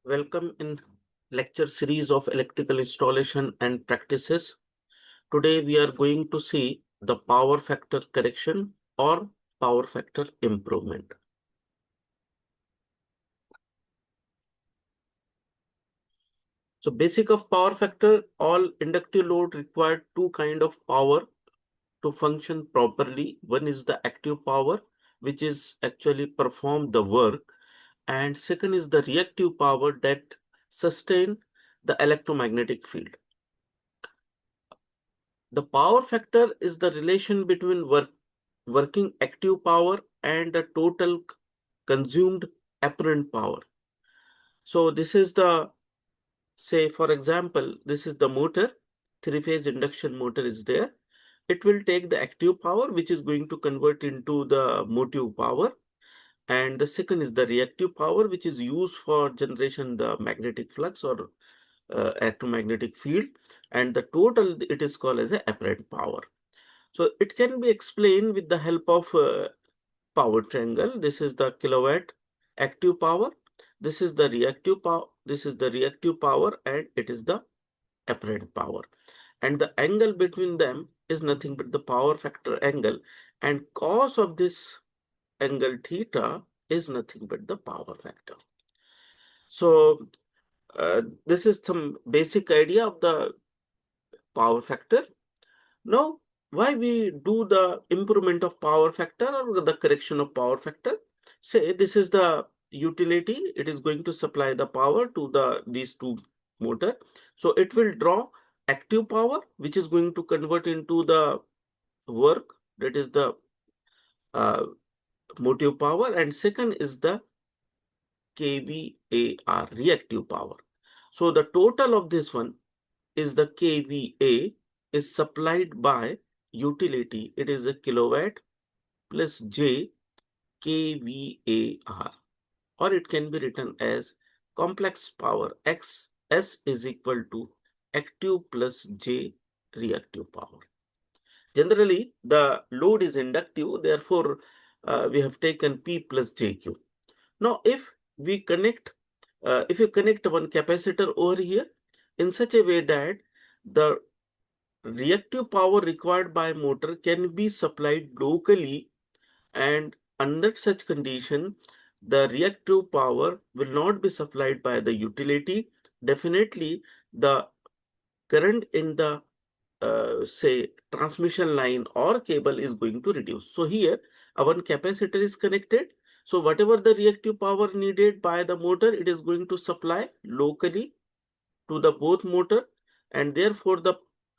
Welcome in lecture series of electrical installation and practices. Today we are going to see the power factor correction or power factor improvement. So basic of power factor, all inductive load require two kind of power to function properly. One is the active power, which is actually perform the work, and second is the reactive power that sustain the electromagnetic field. The power factor is the relation between working active power and the total consumed apparent power. So this is the, say for example, this is the motor, three-phase induction motor is there. It will take the active power, which is going to convert into the motive power. And the second is the reactive power, which is used for generation the magnetic flux or electromagnetic field. And the total, it is called as a apparent power. So it can be explained with the help of power triangle. This is the kilowatt active power. This is the reactive power. This is the reactive power, and it is the apparent power. And the angle between them is nothing but the power factor angle. And cos of this angle theta is nothing but the power factor. So this is some basic idea of the power factor. Now, why we do the improvement of power factor or the correction of power factor? Say this is the utility, it is going to supply the power to these two motor. So it will draw active power, which is going to convert into the work, that is the uh, motive power, and second is the kVAR, reactive power. So the total of this one is the kVA is supplied by utility. It is a kilowatt plus J kVAR, or it can be written as complex power X S is equal to active plus J reactive power. Generally, the load is inductive, therefore we have taken P plus JQ. Now, if we connect, if you connect one capacitor over here in such a way that the reactive power required by motor can be supplied locally, and under such condition the reactive power will not be supplied by the utility. Definitely the current in the say transmission line or cable is going to reduce. So here our capacitor is connected, so whatever the reactive power needed by the motor, it is going to supply locally to the both motor, and therefore the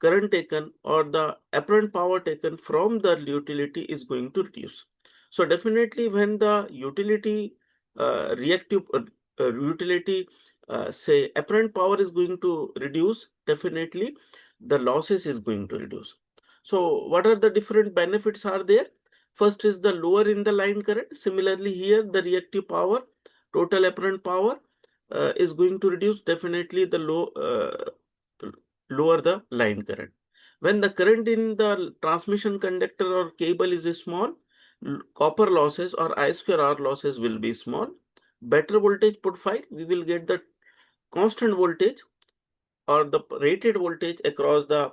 current taken or the apparent power taken from the utility is going to reduce. So definitely when the utility utility say apparent power is going to reduce, definitely the losses is going to reduce. So what are the different benefits are there? First is the lower in the line current. Similarly here the reactive power, total apparent power is going to reduce, definitely the lower the line current. When the current in the transmission conductor or cable is small, copper losses or I square R losses will be small. Better voltage profile, we will get the constant voltage or the rated voltage across the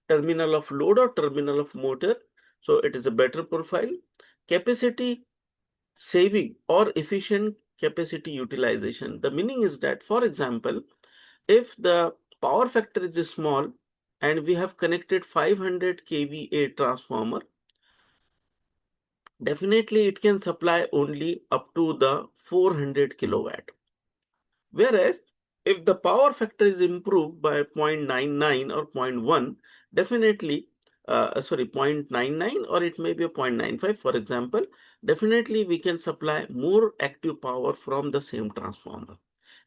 terminal of load or terminal of motor. So it is a better profile. Capacity saving or efficient capacity utilization. The meaning is that, for example, if the power factor is small and we have connected 500 kVA transformer, definitely it can supply only up to the 400 kilowatt. Whereas if the power factor is improved by 0.99 or 0.1, definitely, 0.99 or it may be a 0.95, for example, definitely we can supply more active power from the same transformer.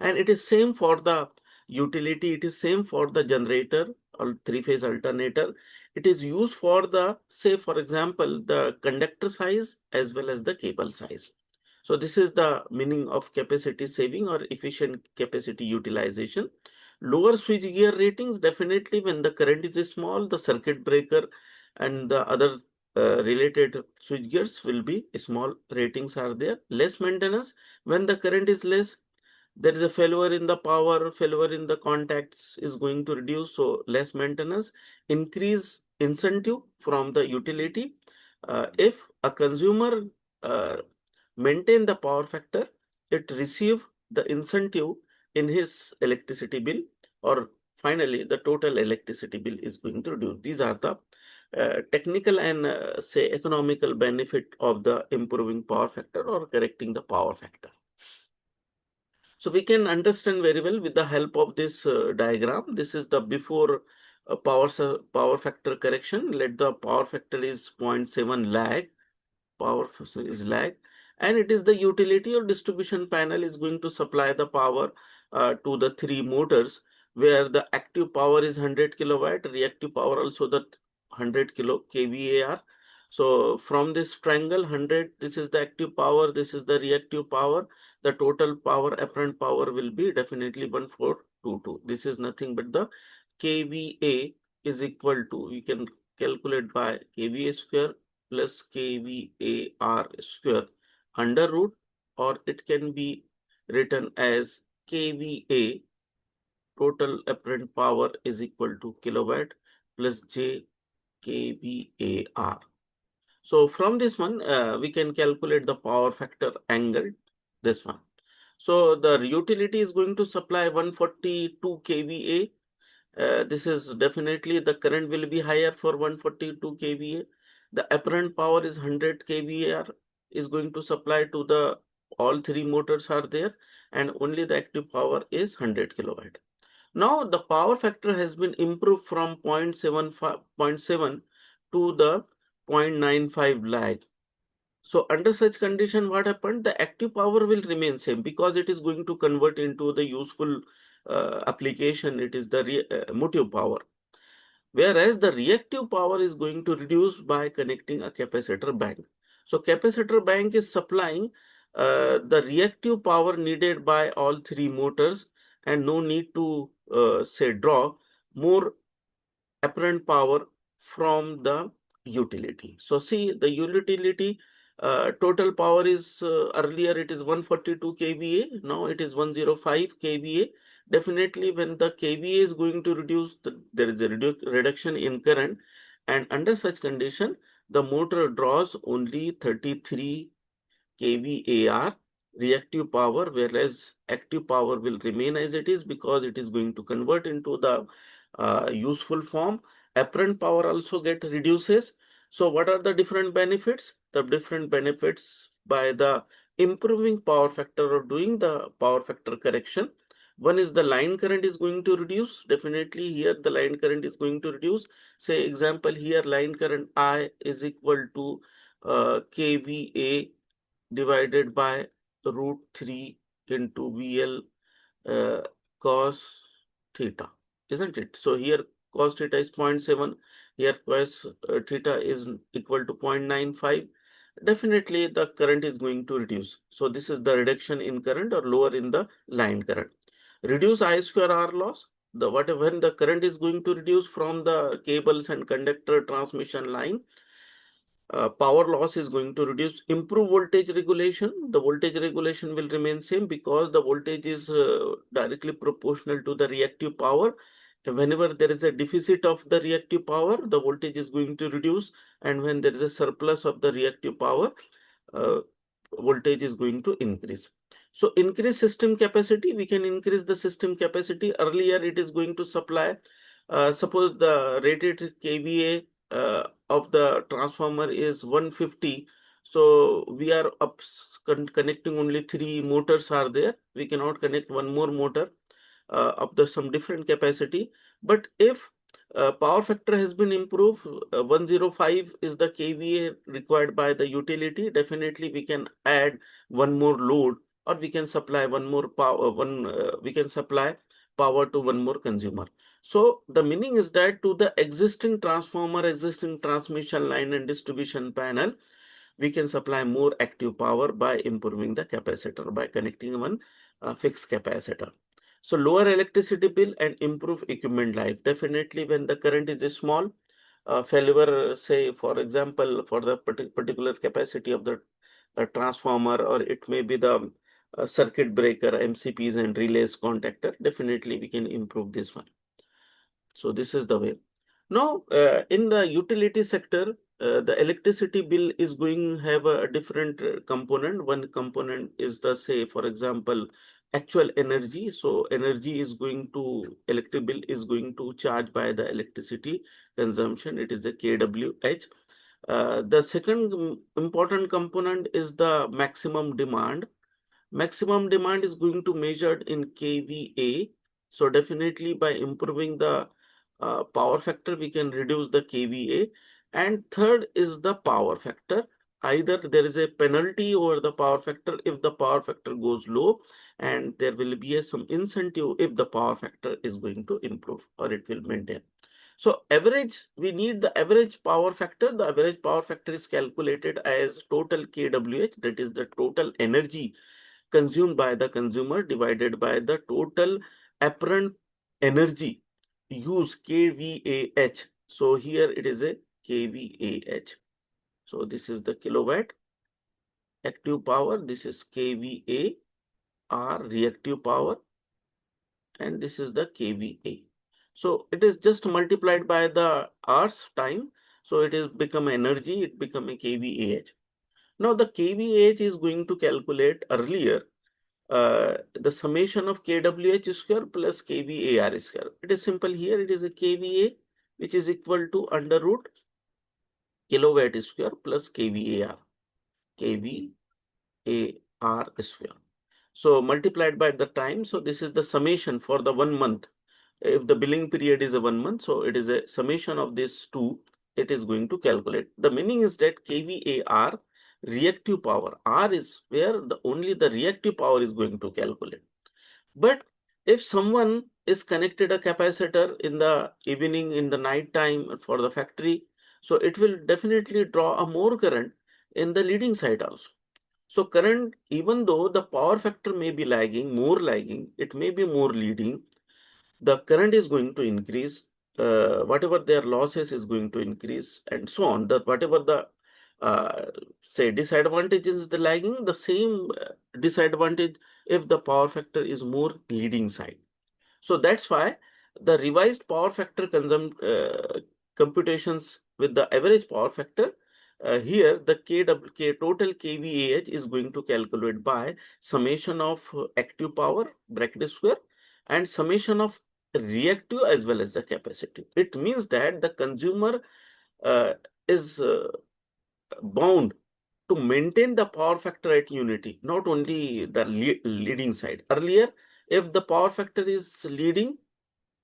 And it is same for the utility, it is same for the generator or three-phase alternator. It is used for the, say for example, the conductor size as well as the cable size. So this is the meaning of capacity saving or efficient capacity utilization. Lower switch gear ratings, definitely when the current is small, the circuit breaker and the other related switch gears will be small, ratings are there. Less maintenance when the current is less, there is a failure in the power, failure in the contacts is going to reduce, so less maintenance. Increase incentive from the utility. If a consumer uh, maintain the power factor, it receive the incentive in his electricity bill, or finally the total electricity bill is going to reduce. These are the technical and say economical benefit of the improving power factor or correcting the power factor. So we can understand very well with the help of this diagram. This is the before power factor correction. Let the power factor is 0.7 lag, power is lag, and it is the utility or distribution panel is going to supply the power to the three motors, where the active power is 100 kilowatt, reactive power also the 100 kVAR. So from this triangle 100, this is the active power, this is the reactive power. The total power, apparent power, will be definitely 1422. This is nothing but the kVA is equal to, we can calculate by kVA square plus kVAR square under root, or it can be written as kVA, total apparent power, is equal to kilowatt plus J kVAR. So from this one, we can calculate the power factor angle, this one. So the utility is going to supply 142 kVA. This is definitely the current will be higher for 142 kVA. The apparent power is 100 kVAR is going to supply to the all three motors are there, and only the active power is 100 kilowatt. Now the power factor has been improved from 0.7 to the 0.95 lag. So under such condition, what happened? The active power will remain same because it is going to convert into the useful application. It is the motive power. Whereas the reactive power is going to reduce by connecting a capacitor bank. So capacitor bank is supplying the reactive power needed by all three motors, and no need to say draw more apparent power from the utility. So see, the utility total power is earlier it is 142 kVA, now it is 105 kVA. Definitely when the kVA is going to reduce, there is a reduction in current, and under such condition the motor draws only 33 kVAR reactive power, whereas active power will remain as it is because it is going to convert into the useful form. Apparent power also get reduces. So what are the different benefits? The different benefits by the improving power factor or doing the power factor correction. One is the line current is going to reduce. Definitely here the line current is going to reduce. Say example here, line current I is equal to kVA divided by root 3 into VL uh, cos theta, isn't it? So here cos theta is 0.7, here cos theta is equal to 0.95. Definitely the current is going to reduce. So this is the reduction in current or lower in the line current. Reduce I square R loss. When the current is going to reduce from the cables and conductor transmission line, power loss is going to reduce. Improve voltage regulation. The voltage regulation will remain same because the voltage is directly proportional to the reactive power. Whenever there is a deficit of the reactive power, the voltage is going to reduce, and when there is a surplus of the reactive power, uh, voltage is going to increase. So increase system capacity, we can increase the system capacity. Earlier it is going to supply, suppose the rated kVA of the transformer is 150. So we are connecting only three motors are there. We cannot connect one more motor of the some different capacity. But if power factor has been improved, 105 is the kVA required by the utility. Definitely we can add one more load, or we can supply one more power, we can supply power to one more consumer. So the meaning is that to the existing transformer, existing transmission line and distribution panel, we can supply more active power by improving the capacitor, by connecting one fixed capacitor. So lower electricity bill and improve equipment life. Definitely when the current is small, failure, say for example, for the particular capacity of the transformer, or it may be the circuit breaker, MCPs and relays contactor, definitely we can improve this one. So this is the way. Now, in the utility sector, the electricity bill is going to have a different component. One component is the, say, for example, actual energy. So energy is going to, electric bill is going to charge by the electricity consumption. It is a kWh. The second important component is the maximum demand. Maximum demand is going to measured in kVA. So definitely by improving the power factor, we can reduce the kVA. And third is the power factor. Either there is a penalty over the power factor if the power factor goes low, and there will be some incentive if the power factor is going to improve or it will maintain. So average, we need the average power factor. The average power factor is calculated as total kWh, that is the total energy consumed by the consumer divided by the total apparent energy use, kVAH. So here it is a kVAH. So this is the kilowatt active power. This is kVA R reactive power, and this is the kVA. So it is just multiplied by the hours time. So it is become energy, it become a kVAH. Now the kVAH is going to calculate earlier the summation of kWh square plus kVAR square. It is simple here. It is a kVA which is equal to under root kilowatt square plus kVAR. kVAR square. So multiplied by the time. So this is the summation for the 1 month. If the billing period is a 1 month, so it is a summation of these two. It is going to calculate. The meaning is that kVAR reactive power. R is where only the reactive power is going to calculate. But if someone is connected a capacitor in the evening, in the night time for the factory, so it will definitely draw a more current in the leading side also. So current, even though the power factor may be lagging, more lagging, it may be more leading, the current is going to increase, whatever their losses is going to increase, and so on. That whatever the say disadvantage is the lagging, the same disadvantage if the power factor is more leading side. So that's why the revised power factor computations with the average power factor, here the total kVAH is going to calculate by summation of active power bracket square and summation of reactive as well as the capacitive. It means that the consumer is bound to maintain the power factor at unity, not only the leading side. Earlier, if the power factor is leading,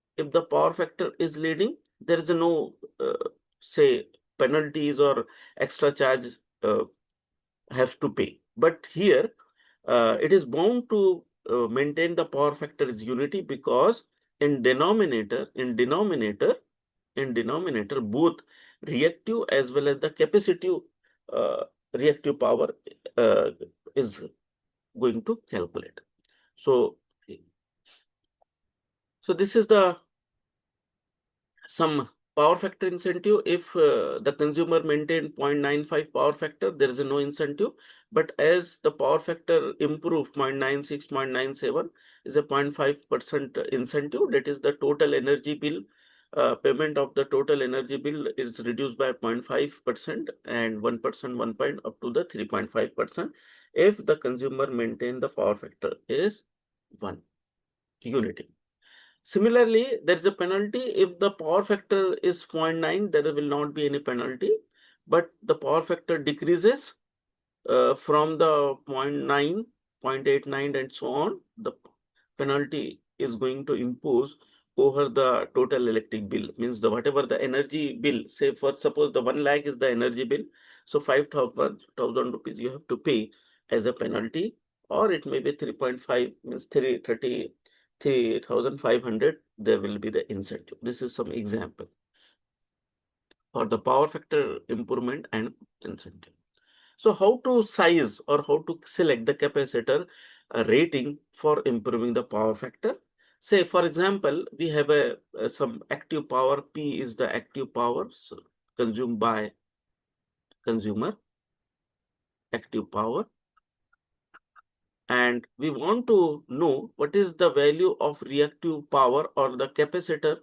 there is no say penalties or extra charge uh, have to pay. But here it is bound to maintain the power factor is unity, because in denominator both reactive as well as the capacitive uh, reactive power uh, is going to calculate. So this is the some power factor incentive. If the consumer maintain 0.95 power factor, there is no incentive. But as the power factor improve 0.96, 0.97 is a 0.5% incentive. That is the total energy bill. Payment of the total energy bill is reduced by 0.5% and 1%, 1 point up to the 3.5% if the consumer maintain the power factor is 1 unity. Similarly, there is a penalty if the power factor is 0.9, there will not be any penalty. But the power factor decreases from the 0.9, 0.89 and so on, the penalty is going to impose over the total electric bill. Means the whatever the energy bill, say for suppose the 1 lakh is the energy bill, so 5,000 rupees you have to pay as a penalty, or it may be 3.5, means 3,500, there will be the incentive. This is some example for the power factor improvement and incentive. So how to size or how to select the capacitor rating for improving the power factor? Say for example, we have some active power. P is the active power consumed by consumer, active power, And we want to know what is the value of reactive power or the capacitor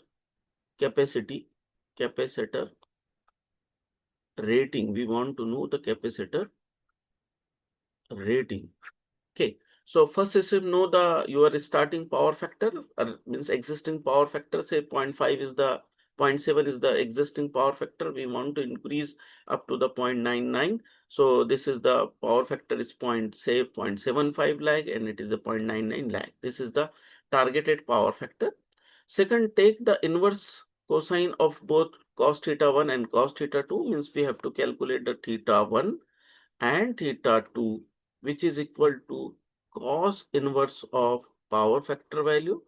rating. We want to know the capacitor rating. Okay, so first is to know your starting power factor, means existing power factor. Say 0.5 is the 0.7 is the existing power factor. We want to increase up to the 0.99. So this is the power factor is 0.75 lag, and it is a 0.99 lag. This is the targeted power factor. Second, take the inverse cosine of both cos theta 1 and cos theta 2, means we have to calculate the theta 1 and theta 2, which is equal to cos inverse of power factor value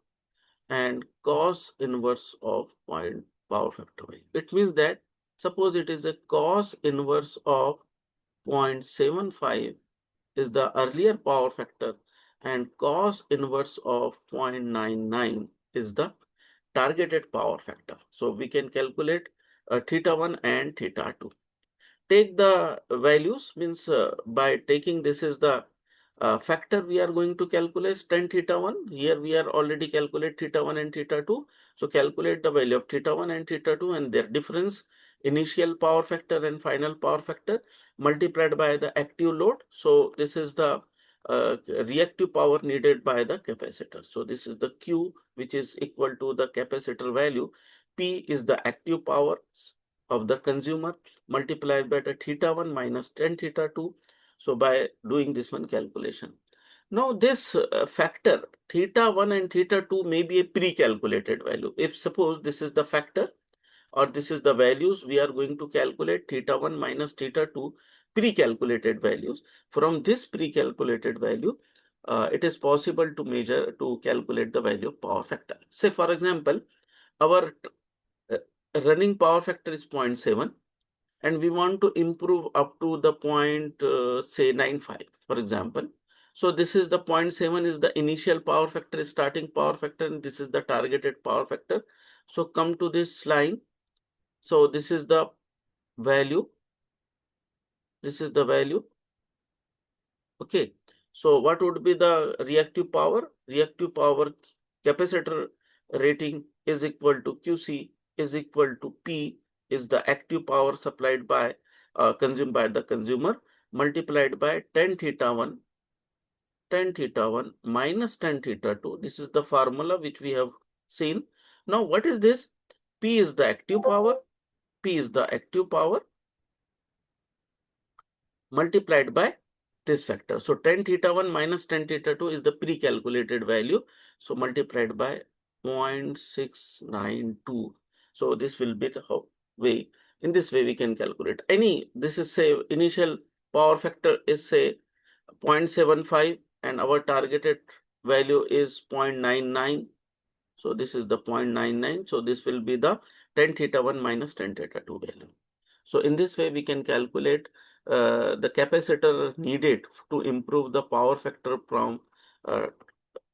and cos inverse of point power factor value. It means that suppose it is a cos inverse of 0.75 is the earlier power factor and cos inverse of 0.99 is the targeted power factor. So we can calculate theta 1 and theta 2. Take the values, means by taking this is the factor we are going to calculate tan theta 1. Here we are already calculate theta 1 and theta 2. So calculate the value of theta 1 and theta 2 and their difference, initial power factor and final power factor, multiplied by the active load. So this is the reactive power needed by the capacitor. So this is the Q, which is equal to the capacitor value. P is the active power of the consumer multiplied by the theta 1 minus tan theta 2. So by doing this one calculation. Now this factor theta 1 and theta 2 may be a pre-calculated value. If suppose this is the factor or this is the values, we are going to calculate theta 1 minus theta 2 pre-calculated values. From this pre-calculated value, it is possible to calculate the value of power factor. Say for example, our running power factor is 0.7 and we want to improve up to the point say 95, for example. So this is the 0.7 is the initial power factor, starting power factor, and this is the targeted power factor. So come to this line. So this is the value. This is the value. Okay. So what would be the reactive power? Reactive power capacitor rating is equal to QC is equal to P is the active power supplied by consumed by the consumer multiplied by tan theta 1 minus tan theta 2. This is the formula which we have seen. Now what is this? P is the active power. P is the active power multiplied by this factor. So tan theta 1 minus tan theta 2 is the pre-calculated value. So multiplied by 0.692. So this will be the way. In this way we can calculate this is say initial power factor is say 0.75 and our targeted value is 0.99. So this is the 0.99. So this will be the tan theta 1 minus tan theta 2 value. So in this way we can calculate the capacitor needed to improve the power factor from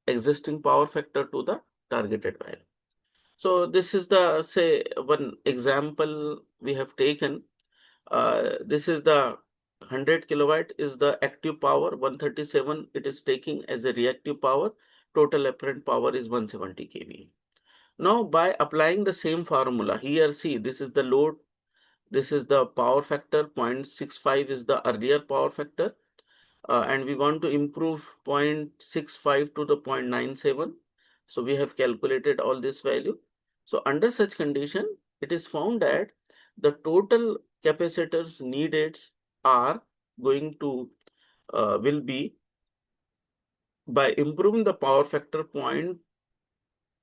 existing power factor to the targeted value. So this is the say one example we have taken. This is the 100 kilowatt is the active power, 137 it is taking as a reactive power, total apparent power is 170 kVA. Now by applying the same formula here, see this is the load, this is the power factor, 0.65 is the earlier power factor, and we want to improve 0.65 to the 0.97. So we have calculated all this value. So under such condition, it is found that the total capacitors needed are going to will be by improving the power factor point.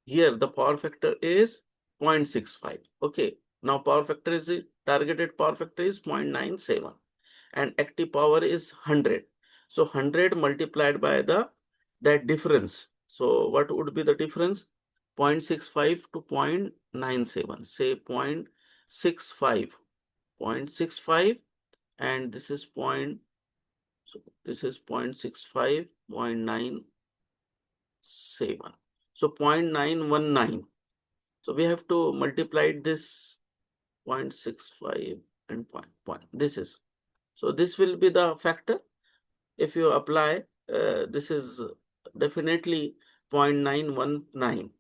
Here the power factor is 0.65. Okay, now power factor is targeted power factor is 0.97 and active power is 100. So 100 multiplied by that difference. So what would be the difference? 0.65 to 0.97. Say 0.65, 0.65, and this is so this is 0.65, 0.97. So 0.919. So we have to multiply this 0.65 and point. This is. So this will be the factor. If you apply this is definitely 0.919.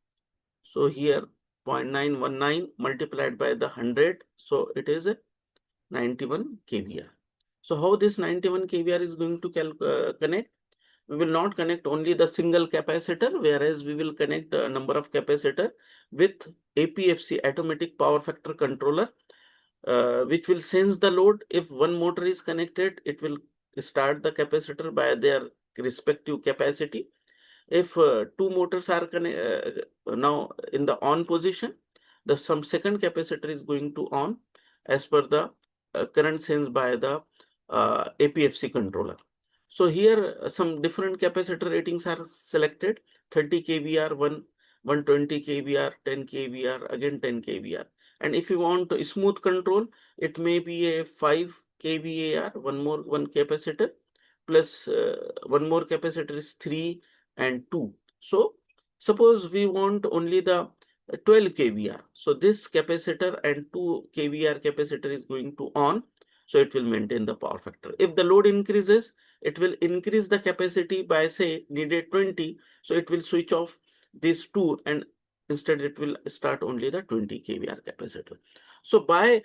So here 0.919 multiplied by the 100, so it is a 91 kVr. So how this 91 kVr is going to connect? We will not connect only the single capacitor, whereas we will connect a number of capacitor with APFC, automatic power factor controller, which will sense the load. If one motor is connected, it will start the capacitor by their respective capacity. If two motors are now in the on position, the some second capacitor is going to on as per the current sensed by the APFC controller. So here some different capacitor ratings are selected: 30 kVr, 120 kVr, 10 kVr, again 10 kVr. And if you want smooth control, it may be a 5 kVAr, one capacitor, plus one more capacitor is 3 and 2. So suppose we want only the 12 kVr. So this capacitor and 2 kVr capacitor is going to on. So it will maintain the power factor. If the load increases, it will increase the capacity by, say, needed 20. So it will switch off these two, and instead it will start only the 20 kVr capacitor. So by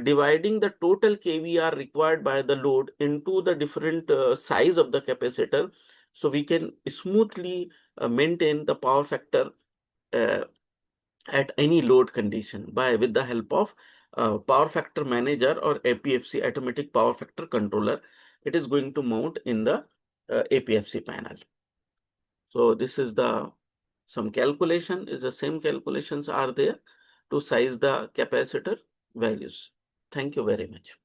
dividing the total kVr required by the load into the different size of the capacitor, so we can smoothly maintain the power factor uh, at any load condition by with the help of power factor manager or APFC, automatic power factor controller. It is going to mount in the APFC panel. So this is the some calculation, is the same calculations are there to size the capacitor values. Thank you very much.